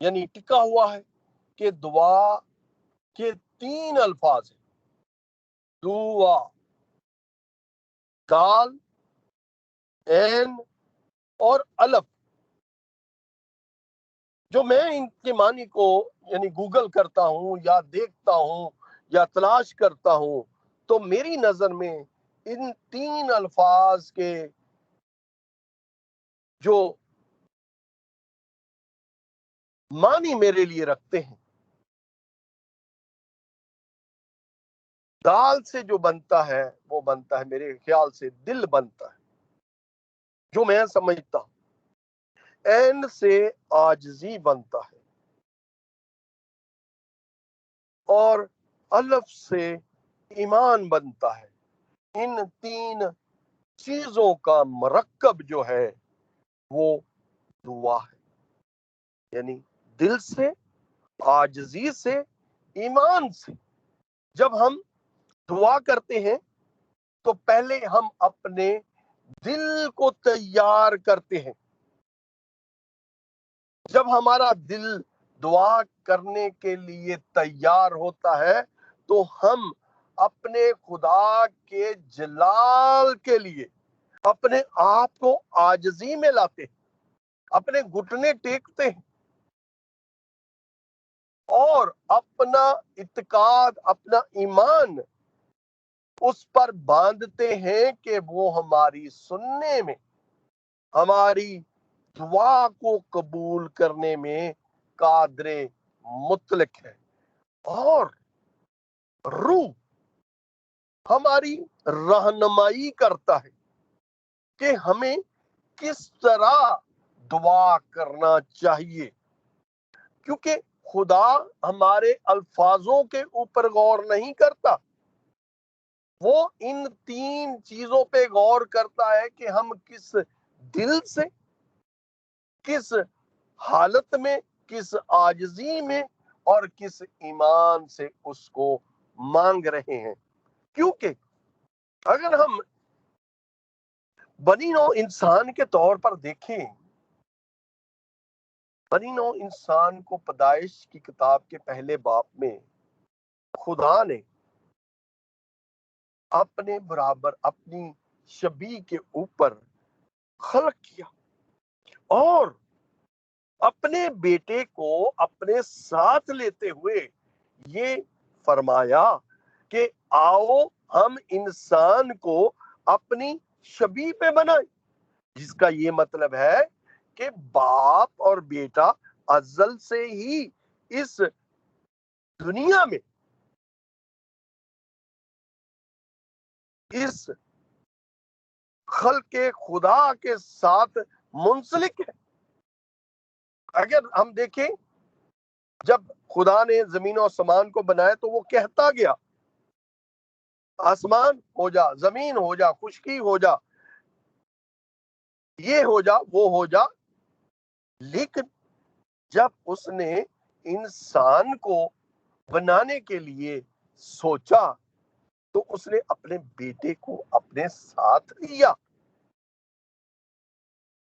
یعنی ٹکا ہوا ہے کہ دعا کے 3 الفاظ ہیں، دعا، دال، عین اور الف، جو میں ان کے معنی کو یعنی گوگل کرتا ہوں یا دیکھتا ہوں یا تلاش کرتا ہوں تو میری نظر میں ان 3 الفاظ کے جو معنی میرے لیے رکھتے ہیں، دال سے جو بنتا ہے وہ بنتا ہے میرے خیال سے دل بنتا ہے جو میں سمجھتا ہوں، عین سے عاجزی بنتا ہے اور الف سے ایمان بنتا ہے۔ ان 3 چیزوں کا مرکب جو ہے وہ دعا ہے، یعنی دل سے، عاجزی سے، ایمان سے۔ جب ہم دعا کرتے ہیں تو پہلے ہم اپنے دل کو تیار کرتے ہیں۔ جب ہمارا دل دعا کرنے کے لیے تیار ہوتا ہے تو ہم اپنے خدا کے جلال کے لیے اپنے آپ کو عاجزی میں لاتے ہیں، اپنے گھٹنے ٹیکتے ہیں اور اپنا اعتقاد، اپنا ایمان اس پر باندھتے ہیں کہ وہ ہماری سننے میں، ہماری دعا کو قبول کرنے میں قادر مطلق ہے، اور روح ہماری رہنمائی کرتا ہے کہ ہمیں کس طرح دعا کرنا چاہیے، کیونکہ خدا ہمارے الفاظوں کے اوپر غور نہیں کرتا، وہ ان 3 چیزوں پہ غور کرتا ہے کہ ہم کس دل سے، کس حالت میں، کس عاجزی میں اور کس ایمان سے اس کو مانگ رہے ہیں۔ کیونکہ اگر ہم بنی نوع انسان کے طور پر دیکھیں، بنی نوع انسان کو پیدائش کی کتاب کے پہلے باب میں خدا نے اپنے برابر، اپنی شبیہ کے اوپر خلق کیا اور اپنے بیٹے کو اپنے ساتھ لیتے ہوئے یہ فرمایا کہ آؤ ہم انسان کو اپنی شبیہ پہ بنائیں، جس کا یہ مطلب ہے کہ باپ اور بیٹا ازل سے ہی اس دنیا میں، اس خلق خدا کے ساتھ منسلک ہے۔ اگر ہم دیکھیں جب خدا نے زمین و آسمان کو بنایا تو وہ کہتا گیا آسمان ہو جا، زمین ہو جا، خشکی ہو جا، یہ ہو جا، وہ ہو جا، لیکن جب اس نے انسان کو بنانے کے لیے سوچا تو اس نے اپنے بیٹے کو اپنے ساتھ لیا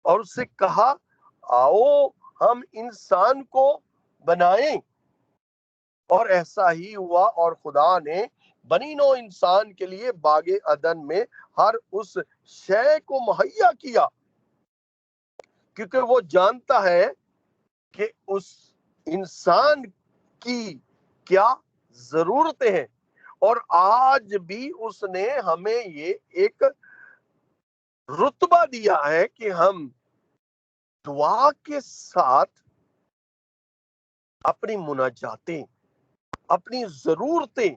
اور اس سے کہا آؤ ہم انسان کو بنائیں، اور ایسا ہی ہوا، اور خدا نے بنی نوع انسان کے لیے باغ عدن میں ہر اس شے کو مہیا کیا، کیونکہ وہ جانتا ہے کہ اس انسان کی کیا ضرورتیں ہیں، اور آج بھی اس نے ہمیں یہ ایک رتبہ دیا ہے کہ ہم دعا کے ساتھ اپنی مناجاتیں، اپنی ضرورتیں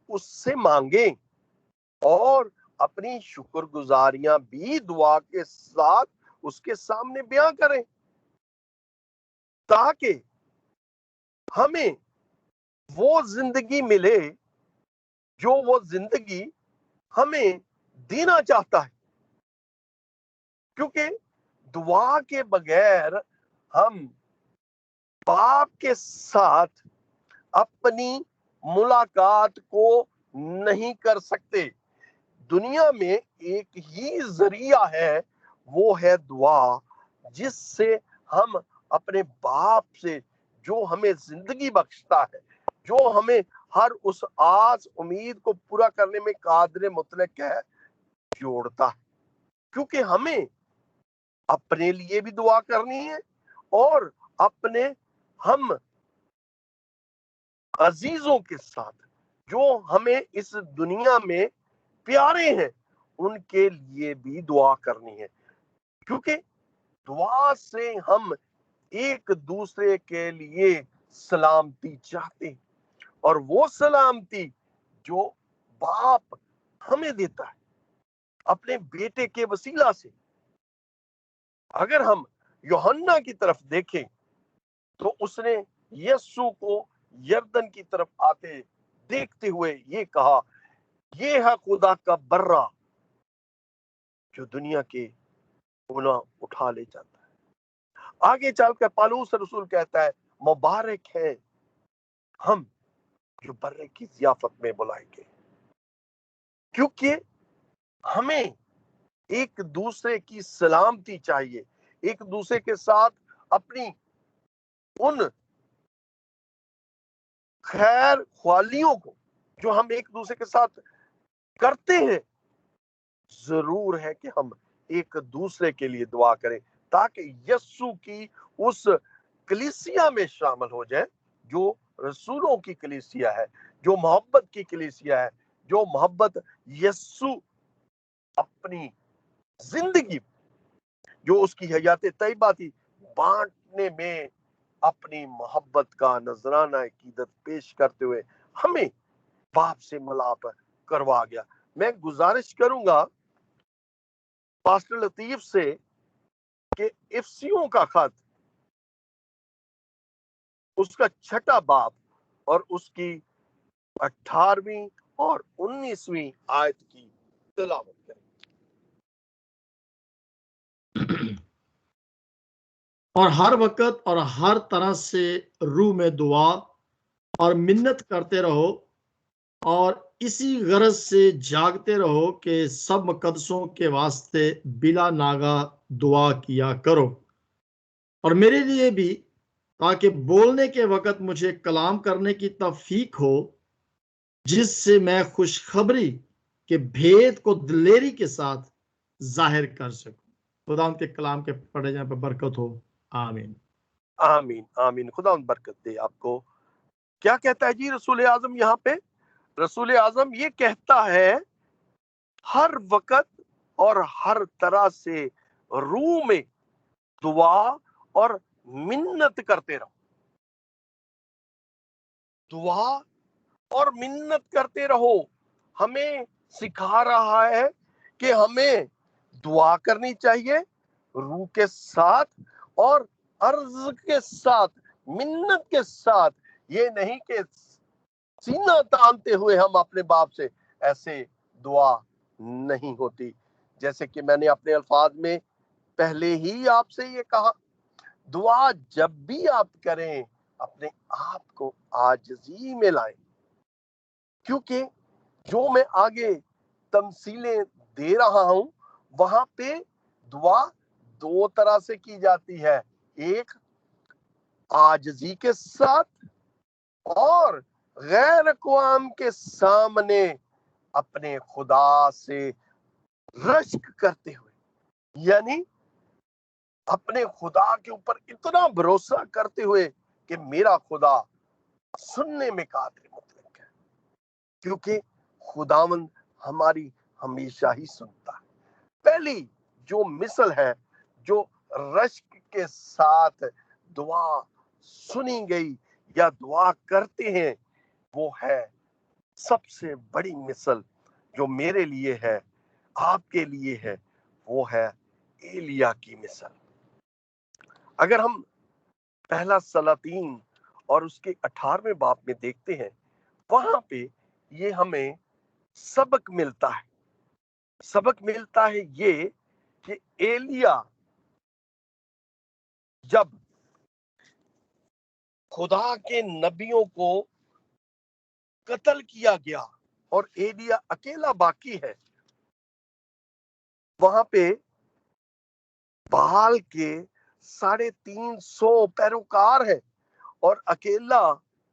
اس سے مانگیں اور اپنی شکر گزاریاں بھی دعا کے ساتھ اس کے سامنے بیان کریں، تاکہ ہمیں وہ زندگی ملے جو وہ زندگی ہمیں دینا چاہتا ہے۔ کیونکہ دعا کے بغیر ہم باپ کے ساتھ اپنی ملاقات کو نہیں کر سکتے۔ دنیا میں ایک ہی ذریعہ ہے، وہ ہے دعا، جس سے ہم اپنے باپ سے جو ہمیں زندگی بخشتا ہے، جو ہمیں ہر اس آس امید کو پورا کرنے میں قادر مطلق ہے، جوڑتا ہے. کیونکہ ہمیں اپنے لیے بھی دعا کرنی ہے اور اپنے ہم عزیزوں کے ساتھ جو ہمیں اس دنیا میں پیارے ہیں ان کے لیے بھی دعا کرنی ہے. کیونکہ دعا سے ہم ایک دوسرے کے لیے سلامتی چاہتے ہیں، اور وہ سلامتی جو باپ ہمیں دیتا ہے اپنے بیٹے کے وسیلہ سے. اگر ہم یوحنا کی طرف دیکھیں تو اس نے یسوع کو یردن کی طرف آتے دیکھتے ہوئے یہ کہا، یہ ہے خدا کا برہ جو دنیا کے گناہ اٹھا لے جاتا ہے. آگے چل کر پالوس رسول کہتا ہے، مبارک ہے ہم جو برے کی ضیافت میں بلائے گئے. کیونکہ ہمیں ایک دوسرے کی سلامتی چاہیے، ایک دوسرے کے ساتھ اپنی ان خیر خوالیوں کو جو ہم ایک دوسرے کے ساتھ کرتے ہیں، ضرور ہے کہ ہم ایک دوسرے کے لیے دعا کریں تاکہ یسوع کی اس کلیسیا میں شامل ہو جائے جو رسولوں کی کلیسیا ہے، جو محبت کی کلیسیا ہے، جو محبت یسوع اپنی زندگی جو اس کی حیات طیبہ تھی بانٹنے میں اپنی محبت کا نذرانہ عقیدت پیش کرتے ہوئے ہمیں باپ سے ملاپ کروا گیا. میں گزارش کروں گا پاسٹر لطیف سے کہ افسیوں کا خط اس کا 6 باب اور اس کی 18ویں اور 19ویں آیت کی تلاوت کریں. اور ہر وقت اور ہر طرح سے روح میں دعا اور منت کرتے رہو اور اسی غرض سے جاگتے رہو کہ سب مقدسوں کے واسطے بلا ناگا دعا کیا کرو، اور میرے لیے بھی، تاکہ بولنے کے وقت مجھے کلام کرنے کی توفیق ہو، جس سے میں خوشخبری کے بھید کو دلیری کے ساتھ ظاہر کر سکوں. خدا ان کے کلام کے پڑھے جانے پر برکت ہو. آمین. آمین آمین. خدا ان برکت دے آپ کو. کیا کہتا ہے جی رسول اعظم یہاں پہ؟ رسول اعظم یہ کہتا ہے ہر وقت اور ہر طرح سے روح میں دعا اور منت کرتے رہو. دعا اور منت کرتے رہو ہمیں سکھا رہا ہے کہ ہمیں دعا کرنی چاہیے روح کے ساتھ اور عرض کے ساتھ، منت کے ساتھ. یہ نہیں کہ سینہ تانتے ہوئے ہم اپنے باپ سے، ایسے دعا نہیں ہوتی. جیسے کہ میں نے اپنے الفاظ میں پہلے ہی آپ سے یہ کہا، دعا جب بھی آپ کریں اپنے آپ کو عاجزی میں لائیں، کیونکہ جو میں آگے تمثیلیں دے رہا ہوں وہاں پہ دعا 2 طرح سے کی جاتی ہے، ایک عاجزی کے ساتھ اور غیر اقوام کے سامنے اپنے خدا سے رشک کرتے ہوئے، یعنی اپنے خدا کے اوپر اتنا بھروسہ کرتے ہوئے کہ میرا خدا سننے میں قادر مطلق ہے، کیونکہ خداوند ہماری ہمیشہ ہی سنتا ہے. پہلی جو مثل ہے جو رشک کے ساتھ دعا سنی گئی یا دعا کرتے ہیں، وہ ہے سب سے بڑی مثل جو میرے لیے ہے، آپ کے لیے ہے، وہ ہے ایلیا کی مثل. اگر ہم پہلا سلاطین اور اس کے 18ویں باب میں دیکھتے ہیں، وہاں پہ یہ ہمیں سبق ملتا ہے. سبق ملتا ہے یہ کہ ایلیا جب خدا کے نبیوں کو قتل کیا گیا اور ایلیا اکیلا باقی ہے، وہاں پہ بال کے 350 پیروکار ہیں اور اکیلا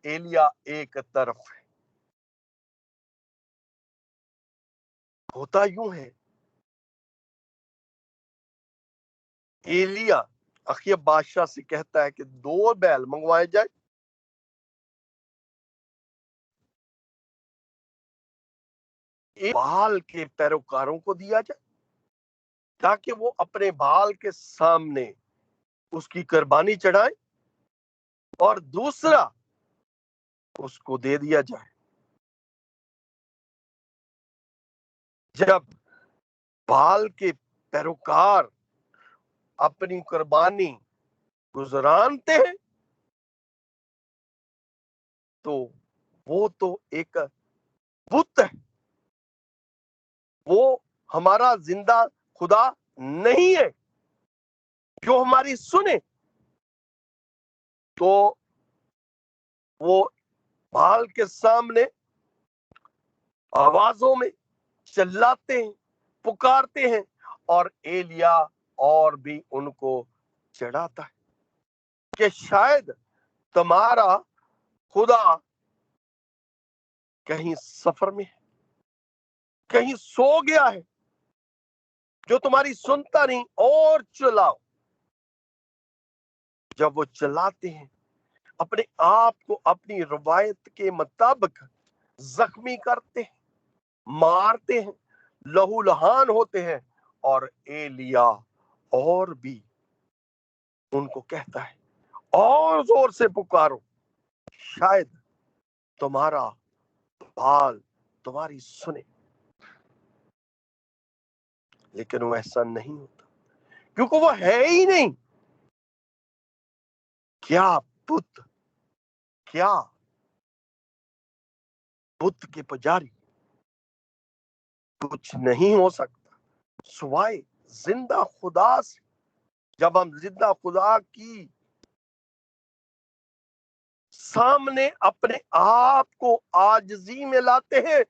ایلیا ایک طرف ہے. ہوتا یوں ہے، ایلیا اخیب بادشاہ سے کہتا ہے کہ 2 بیل منگوائے جائے، ایک بال کے پیروکاروں کو دیا جائے تاکہ وہ اپنے بال کے سامنے اس کی قربانی چڑھائیں، اور دوسرا اس کو دے دیا جائے. جب بال کے پیروکار اپنی قربانی گزرانتے ہیں تو وہ تو ایک بت ہے، وہ ہمارا زندہ خدا نہیں ہے جو ہماری سنے. تو وہ بال کے سامنے آوازوں میں چلاتے ہیں، پکارتے ہیں، اور ایلیا اور بھی ان کو چڑھاتا ہے کہ شاید تمہارا خدا کہیں سفر میں ہے، کہیں سو گیا ہے جو تمہاری سنتا نہیں، اور چلاؤ. جب وہ چلاتے ہیں اپنے آپ کو اپنی روایت کے مطابق زخمی کرتے ہیں، مارتے ہیں، لہو لہان ہوتے ہیں، اور ایلیا اور بھی ان کو کہتا ہے اور زور سے پکارو، شاید تمہارا بال تمہاری سنے. لیکن وہ ایسا نہیں ہوتا کیونکہ وہ ہے ہی نہیں. کیا بت کے پجاری کچھ نہیں ہو سکتا سوائے زندہ خدا سے. جب ہم زندہ خدا کی سامنے اپنے آپ کو عاجزی میں لاتے ہیں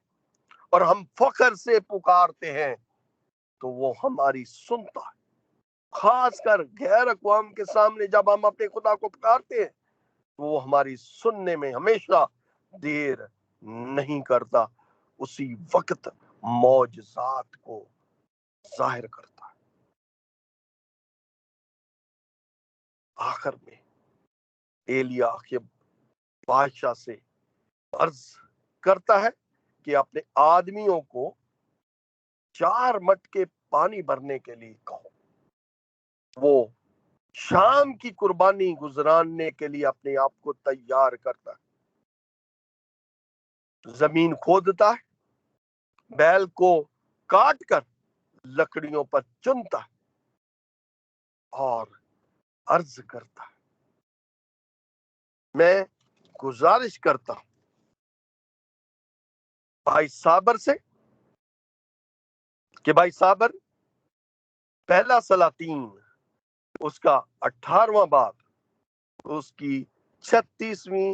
اور ہم فخر سے پکارتے ہیں تو وہ ہماری سنتا ہے. خاص کر غیر اقوام کے سامنے جب ہم اپنے خدا کو پکارتے ہیں تو وہ ہماری سننے میں ہمیشہ دیر نہیں کرتا، اسی وقت معجزات کو ظاہر کرتا ہے. آخر میں ایلیا کے بادشاہ سے عرض کرتا ہے کہ اپنے آدمیوں کو 4 مٹکے پانی بھرنے کے لیے کہو. وہ شام کی قربانی گزراننے کے لیے اپنے آپ کو تیار کرتا ہے. زمین کھودتا ہے، بیل کو کاٹ کر لکڑیوں پر چنتا ہے اور عرض کرتا ہے. میں گزارش کرتا ہوں بھائی صابر سے کہ بھائی صابر پہلا سلاطین اس کا 18واں باب اس کی 36ویں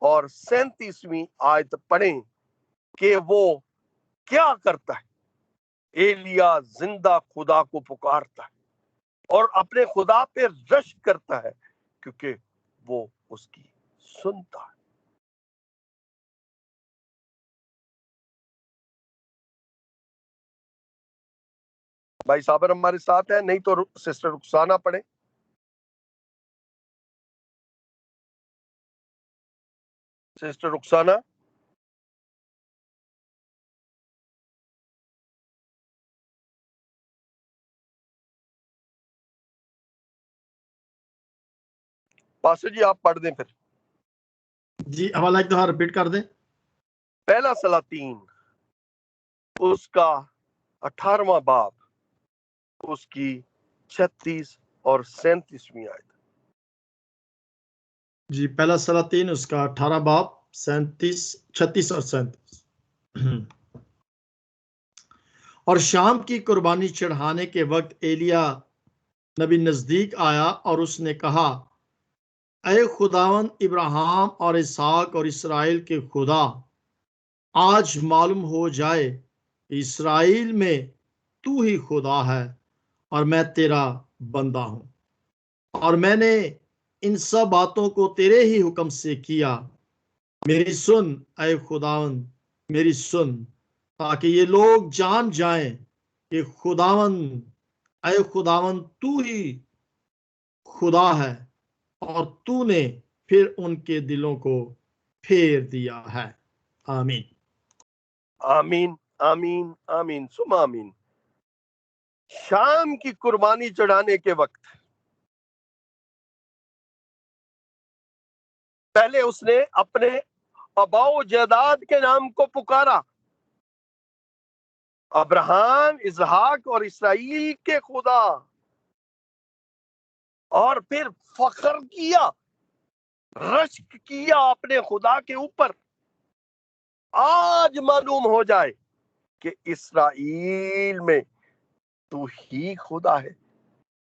اور 37ویں آیت پڑھیں کہ وہ کیا کرتا ہے. ایلیا زندہ خدا کو پکارتا ہے اور اپنے خدا پہ رشک کرتا ہے کیونکہ وہ اس کی سنتا ہے. بھائی صابر ہمارے ساتھ ہے؟ نہیں تو سسٹر رخسانہ پڑھیں. سسٹر رخسانہ. پاسٹر جی آپ پڑھ دیں پھر. جی حوالہ ایک دفعہ ریپیٹ کر دیں. پہلا سلاطین اس کا 18واں باب اس کی 36 اور 37ویں آیت. جی پہلا سلاطین اس کا 18 باب 36 اور 37. اور شام کی قربانی چڑھانے کے وقت ایلیا نبی نزدیک آیا اور اس نے کہا اے خداوند ابراہیم اور اسحاق اور اسرائیل کے خدا، آج معلوم ہو جائے اسرائیل میں تو ہی خدا ہے اور میں تیرا بندہ ہوں، اور میں نے ان سب باتوں کو تیرے ہی حکم سے کیا۔ میری سن اے خداوند، میری سن، تاکہ یہ لوگ جان جائیں کہ خداوند، اے خداوند تو ہی خدا ہے، اور تو نے پھر ان کے دلوں کو پھیر دیا ہے۔ آمین۔ آمین آمین آمین ثم آمین۔ شام کی قربانی چڑھانے کے وقت پہلے اس نے اپنے آباء و جداد کے نام کو پکارا، ابراہیم، اسحاق اور اسرائیل کے خدا، اور پھر فخر کیا، رشک کیا اپنے خدا کے اوپر۔ آج معلوم ہو جائے کہ اسرائیل میں تو ہی خدا ہے۔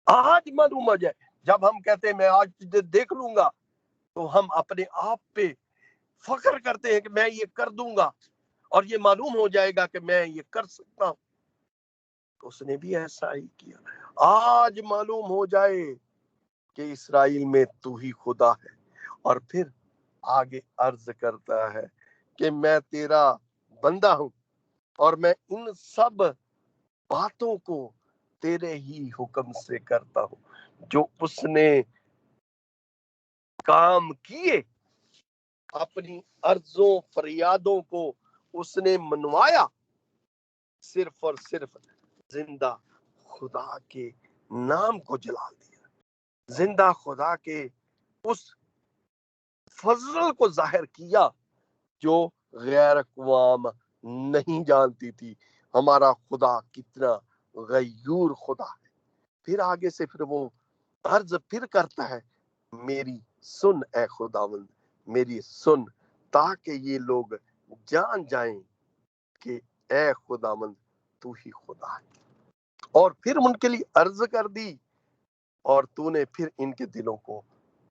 آج معلوم ہو جائے، جب ہم کہتے ہیں میں آج تجھے دیکھ لوں گا، تو ہم اپنے آپ پہ فخر کرتے ہیں کہ میں یہ کر دوں گا، اور یہ معلوم ہو جائے گا کہ میں یہ کر سکتا ہوں۔ تو اس نے بھی ایسا ہی کیا۔ آج معلوم ہو جائے کہ اسرائیل میں تو ہی خدا ہے، اور پھر آگے عرض کرتا ہے کہ میں تیرا بندہ ہوں، اور میں ان سب باتوں کو تیرے ہی حکم سے کرتا ہوں۔ جو اس نے کام کیے، اپنی عرضوں فریادوں کو اس نے منوایا، صرف اور صرف زندہ خدا کے نام کو جلال دیا، زندہ خدا کے اس فضل کو ظاہر کیا جو غیر اقوام نہیں جانتی تھی ہمارا خدا کتنا غیور خدا ہے۔ پھر آگے سے پھر وہ عرض پھر کرتا ہے، میری سن اے خداوند، میری سن، تاکہ یہ لوگ جان جائیں کہ اے خداوند تو ہی خدا ہے۔ اور پھر ان کے لیے عرض کر دی، اور تو نے پھر ان کے دلوں کو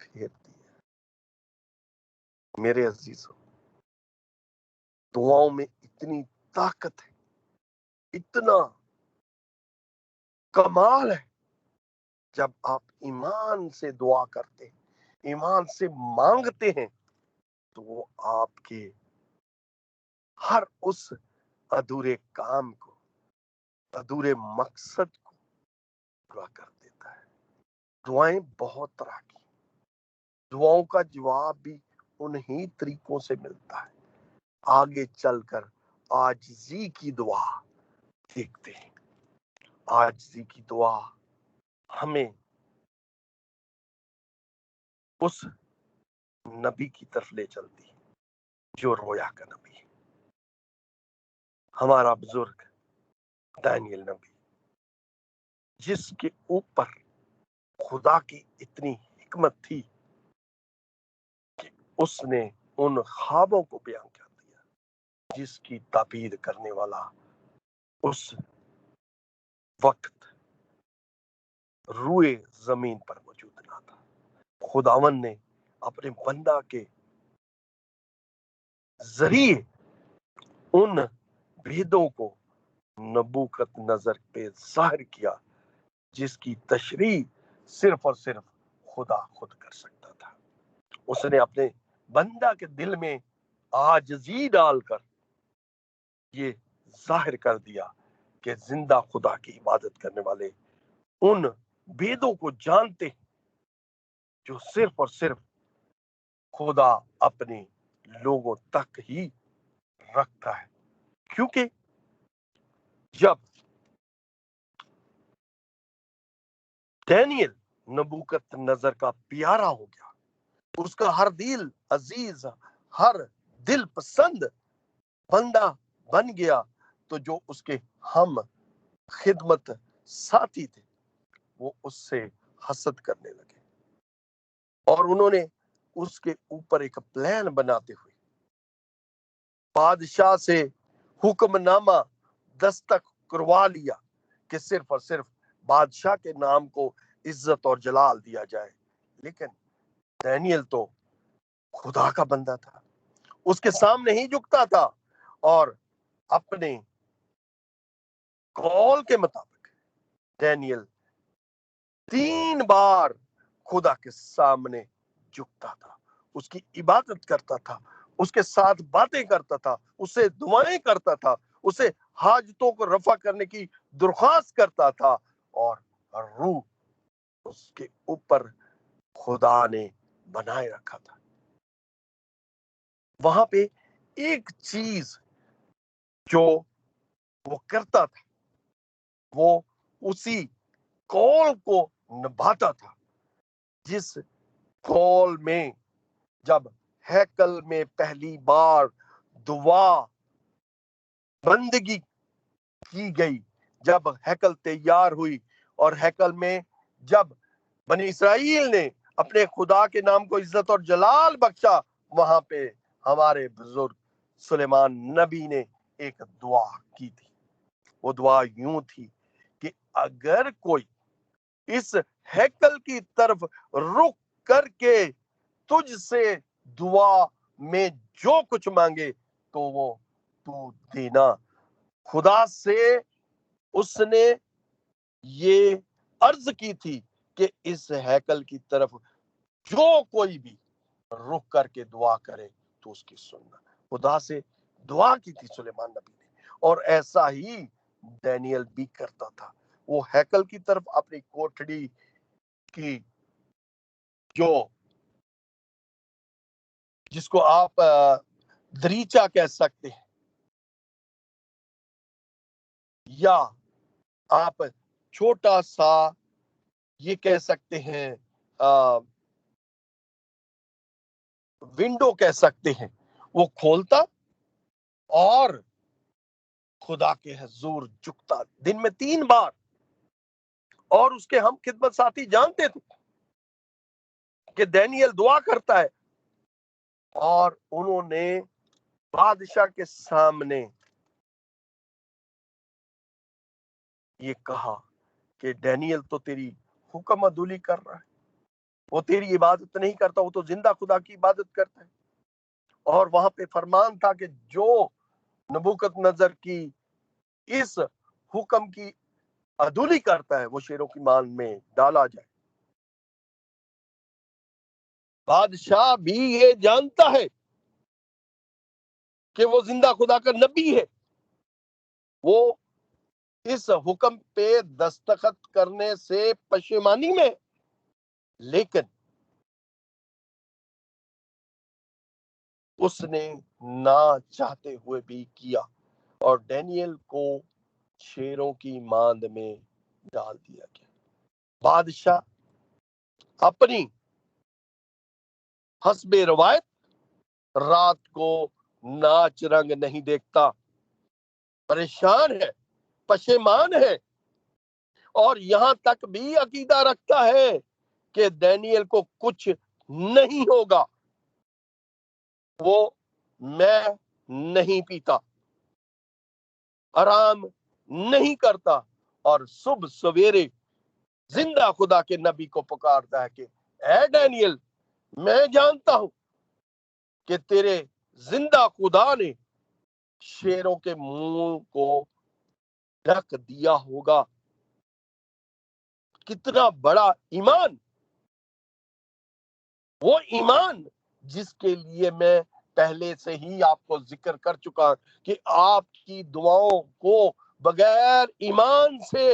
پھیر دیا۔ میرے عزیزوں، دعاؤں میں اتنی طاقت ہے، اتنا کمال ہے، جب آپ ایمان سے دعا کرتے ہیں، ایمان سے مانگتے ہیں، تو وہ آپ کے ہر اس ادھورے کام کو، ادھورے مقصد کو پورا کر دیتا ہے۔ دعائیں بہت طرح کی، دعاؤں کا جواب بھی انہی طریقوں سے ملتا ہے۔ آگے چل کر عاجزی کی دعا دیکھتے ہیں۔ عاجزی کی دعا ہمیں اس نبی کی طرف لے چلتی ہے جو رویا کا نبی ہے، ہمارا بزرگ دانیل نبی، جس کے اوپر خدا کی اتنی حکمت تھی کہ اس نے ان خوابوں کو بیان کر دیا جس کی تعبیر کرنے والا اس وقت روئے زمین پر موجود نہ تھا۔ خداون نے اپنے بندہ کے ذریعے ان بھیدوں کو نبوکت نظر پہ ظاہر کیا جس کی تشریح صرف اور صرف خدا خود کر سکتا تھا۔ اس نے اپنے بندہ کے دل میں عاجزی ڈال کر یہ ظاہر کر دیا کہ زندہ خدا کی عبادت کرنے والے ان بھیدوں کو جانتے ہیں جو صرف اور صرف خدا اپنے لوگوں تک ہی رکھتا ہے۔ کیونکہ جب دانیل نبوکت نظر کا پیارا ہو گیا، اس کا ہر دل عزیز، ہر دل پسند بندہ بن گیا، تو جو اس کے ہم خدمت ساتھی تھے وہ اس سے حسد کرنے لگے، اور انہوں نے اس کے اوپر ایک پلان بناتے ہوئے بادشاہ سے حکم نامہ دستخط کروا لیا کہ صرف اور صرف بادشاہ کے نام کو عزت اور جلال دیا جائے۔ لیکن دانیل تو خدا کا بندہ تھا، اس کے سامنے ہی جھکتا تھا، اور اپنے قول کے مطابق دانیل 3 بار خدا کے سامنے جھکتا تھا، اس کی عبادت کرتا تھا، اس کے ساتھ باتیں کرتا تھا، اسے دعائیں کرتا تھا، اسے حاجتوں کو رفع کرنے کی درخواست کرتا تھا، اور روح اس کے اوپر خدا نے بنائے رکھا تھا۔ وہاں پہ ایک چیز جو وہ کرتا تھا، وہ اسی کال کو نبھاتا تھا جس کال میں جب ہیکل میں پہلی بار دعا بندگی کی گئی، جب ہیکل تیار ہوئی اور ہیکل میں جب بنی اسرائیل نے اپنے خدا کے نام کو عزت اور جلال بخشا، وہاں پہ ہمارے بزرگ سلیمان نبی نے ایک دعا کی تھی۔ وہ دعا یوں تھی کہ اگر کوئی اس ہیکل کی طرف رخ کر کے تجھ سے دعا میں جو کچھ مانگے تو وہ تو دینا۔ خدا سے اس نے یہ عرض کی تھی کہ اس ہیکل کی طرف جو کوئی بھی رخ کر کے دعا کرے تو اس کی سننا۔ خدا سے دعا کی تھی سلیمان نبی نے، اور ایسا ہی ڈینیل بھی کرتا تھا۔ وہ ہیکل کی طرف اپنی کوٹھڑی کی جو جس کو آپ دریچہ کہہ سکتے ہیں، یا آپ چھوٹا سا یہ کہہ سکتے ہیں ونڈو کہہ سکتے ہیں، وہ کھولتا اور خدا کے حضور جھکتا دن میں 3 بار۔ اور اس کے ہم خدمت ساتھی جانتے تھے کہ دانیل دعا کرتا ہے، اور انہوں نے بادشاہ کے سامنے یہ کہا کہ دانیل تو تیری حکم عدولی کر رہا ہے، وہ تیری عبادت نہیں کرتا، وہ تو زندہ خدا کی عبادت کرتا ہے۔ اور وہاں پہ فرمان تھا کہ جو نبوکت نظر کی اس حکم کی عدولی کرتا ہے وہ شیروں کی مان میں ڈالا جائے۔ بادشاہ بھی یہ جانتا ہے کہ وہ زندہ خدا کا نبی ہے، وہ اس حکم پہ دستخط کرنے سے پشیمانی میں، لیکن اس نے نہ چاہتے ہوئے بھی کیا، اور دانیل کو شیروں کی ماند میں ڈال دیا گیا۔ بادشاہ اپنی حسب روایت رات کو ناچ رنگ نہیں دیکھتا، پریشان ہے، پشیمان ہے، اور یہاں تک بھی عقیدہ رکھتا ہے کہ دانیل کو کچھ نہیں ہوگا۔ وہ میں نہیں پیتا، آرام نہیں کرتا، اور صبح سویرے زندہ خدا کے نبی کو پکارتا ہے کہ اے دانیل، میں جانتا ہوں کہ تیرے زندہ خدا نے شیروں کے منہ کو ڈھک دیا ہوگا۔ کتنا بڑا ایمان! وہ ایمان جس کے لیے میں پہلے سے ہی آپ کو ذکر کر چکا کہ آپ کی دعاؤں کو بغیر ایمان سے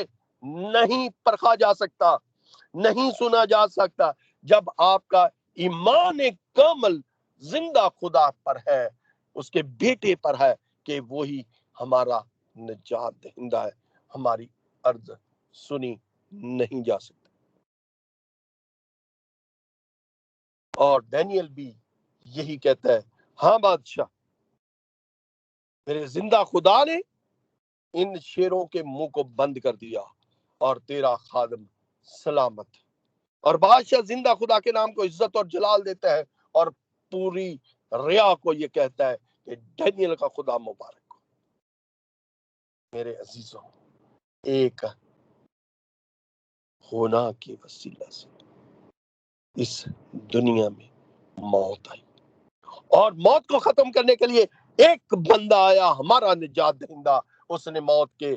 نہیں پرکھا جا سکتا، نہیں سنا جا سکتا۔ جب آپ کا ایمان کامل زندہ خدا پر ہے، اس کے بیٹے پر ہے کہ وہی ہمارا نجات دہندہ ہے، ہماری عرض سنی نہیں جا سکتی۔ اور دانیل بھی یہی کہتا ہے، ہاں بادشاہ، میرے زندہ خدا نے ان شیروں کے منہ کو بند کر دیا، اور تیرا خادم سلامت۔ اور بادشاہ زندہ خدا کے نام کو عزت اور جلال دیتا ہے، اور پوری ریا کو یہ کہتا ہے کہ دانیل کا خدا مبارک ہو۔ میرے عزیزوں، ایک ہونا کی وسیلہ سے اس دنیا میں موت آئی، اور موت کو ختم کرنے کے لیے ایک بندہ آیا، ہمارا نجات دہندہ، اس نے موت کے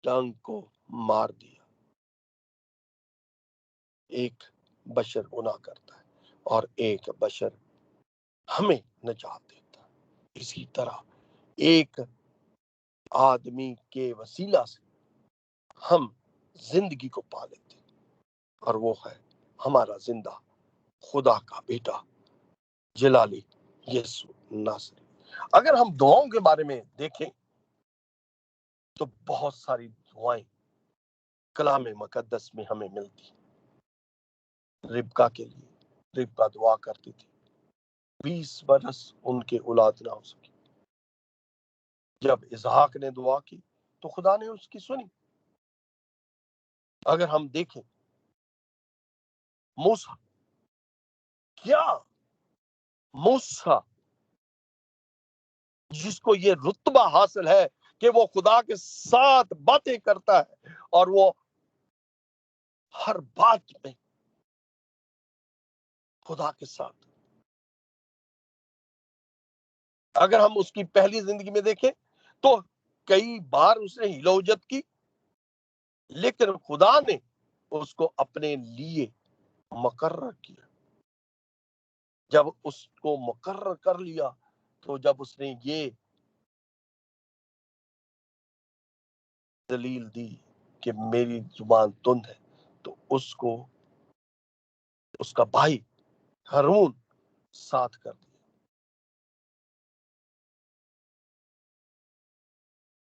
ڈنگ کو مار دیا۔ ایک بشر گناہ کرتا ہے اور ایک بشر ہمیں نجات دیتا ہے۔ اسی طرح ایک آدمی کے وسیلہ سے ہم زندگی کو پا لیتے ہیں، اور وہ ہے ہمارا زندہ خدا کا بیٹا جلالی یسوع ناصری۔ اگر ہم دعاؤں کے بارے میں دیکھیں تو بہت ساری دعائیں کلام مقدس میں ہمیں ملتی ہیں۔ ربکا کے لیے ربکا دعا کرتی تھی 20 برس ان کے اولاد نہ ہو سکی۔ جب اسحاق نے دعا کی تو خدا نے اس کی سنی۔ اگر ہم دیکھیں موسیٰ، کیا موسیٰ جس کو یہ رتبہ حاصل ہے کہ وہ خدا کے ساتھ باتیں کرتا ہے اور وہ ہر بات میں خدا کے ساتھ، اگر ہم اس کی پہلی زندگی میں دیکھیں تو کئی بار اس نے ہیلہ حجت کی، لیکن خدا نے اس کو اپنے لیے مقرر کیا۔ جب اس کو مقرر کر لیا تو جب اس نے یہ دلیل دی کہ میری زبان تند ہے تو اس کو اس کا بھائی ہارون ساتھ کر دیا۔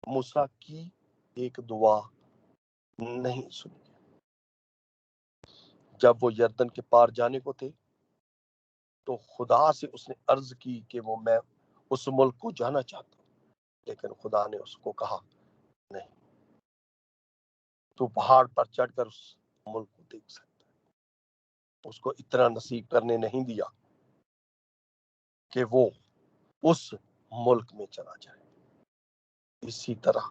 موسیٰ کی ایک دعا نہیں سنی۔ جب وہ یردن کے پار جانے کو تھے تو خدا سے اس نے عرض کی کہ وہ میں اس ملک کو جانا چاہتا ہوں، لیکن خدا نے اس کو کہا نہیں، تو پہاڑ پر چڑھ کر اس ملک کو دیکھ سکتا ہے۔ اس کو اتنا نصیب کرنے نہیں دیا کہ وہ اس ملک میں چلا جائے۔ اسی طرح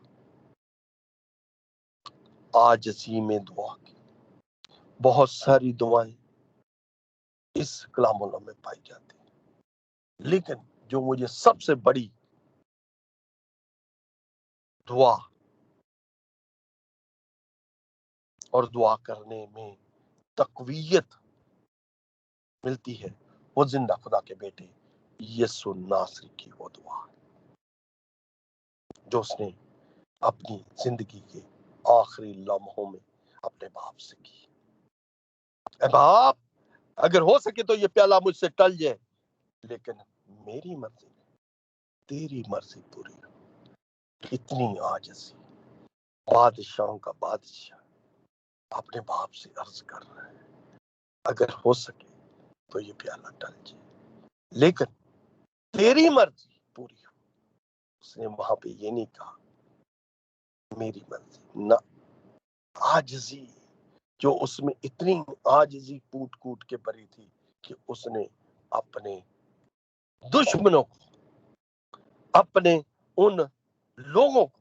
عاجزی میں دعا کی، بہت ساری دعائیں اس کلام اللہ میں پائی جاتی ہیں، لیکن جو مجھے سب سے بڑی دعا اور دعا کرنے میں تقویت ملتی ہے وہ زندہ خدا کے بیٹے یسوع ناصری کی وہ دعا ہے جو اس نے اپنی زندگی کے آخری لمحوں میں اپنے باپ سے کی۔ اے باپ، اگر ہو سکے تو یہ پیالہ مجھ سے ٹل جائے، لیکن میری مرضی نہیں، تیری مرضی پوری ہو۔ اتنی عاجزی، بادشاہوں کا بادشاہ اپنے باپ سے عرض کر رہا ہے اگر ہو سکے تو یہ پیالہ ٹل جائے، لیکن تیری مرضی پوری ہو۔ اس نے وہاں پہ یہ نہیں کہا میری مرضی، نہ، عاجزی، جو اس میں اتنی عاجزی کوٹ کوٹ کے بری تھی کہ اس نے اپنے دشمنوں کو، اپنے ان لوگوں کو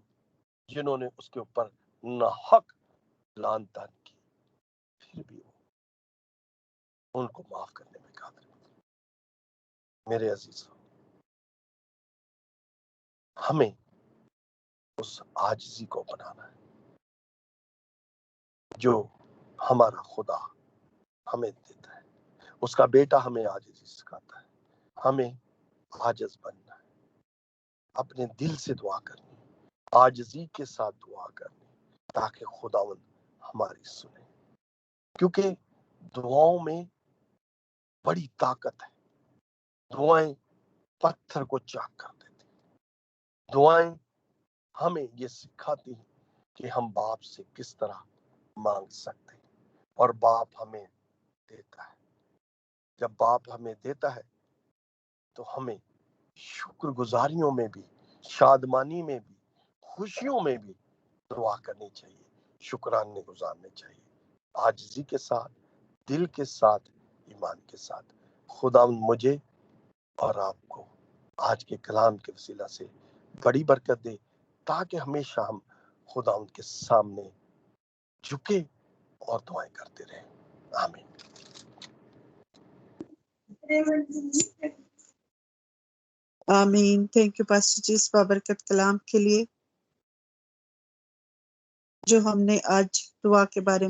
جنہوں نے اس کے اوپر ناحق لعن طعن کی، پھر بھی وہ ان کو معاف کرنے میں قادر ہے۔ میرے عزیزوں، ہمیں اس عاجزی کو بنانا ہے جو ہمارا خدا ہمیں دیتا ہے۔ اس کا بیٹا ہمیں عاجزی سکھاتا ہے۔ ہمیں عاجز بننا ہے، اپنے دل سے دعا کرنی، عاجزی کے ساتھ دعا کرنی، تاکہ خداوند ہماری سنے، کیونکہ دعاؤں میں بڑی طاقت ہے۔ دعائیں پتھر کو چاک کر دیتی، دعائیں ہمیں یہ سکھاتی ہیں کہ ہم باپ سے کس طرح مانگ سکتے ہیں، اور باپ ہمیں دیتا ہے۔ جب باپ ہمیں دیتا ہے تو ہمیں شکر گزاریوں میں بھی، شادمانی میں بھی، خوشیوں میں بھی دعا کرنی چاہیے، شکرانے گزارنے چاہیے، عاجزی کے ساتھ، دل کے ساتھ، ایمان کے ساتھ۔ خدا مجھے اور آپ کو آج کے کلام کے وسیلہ سے بڑی برکت دے، تاکہ ہمیشہ ہم خدا ان کے سامنے جھکے اور دعائیں کرتے رہیں۔ آمین۔ آمین۔ تھینک یو پاسٹر جی اس بابرکت کلام کے لیے جو ہم نے آج دعا کے بارے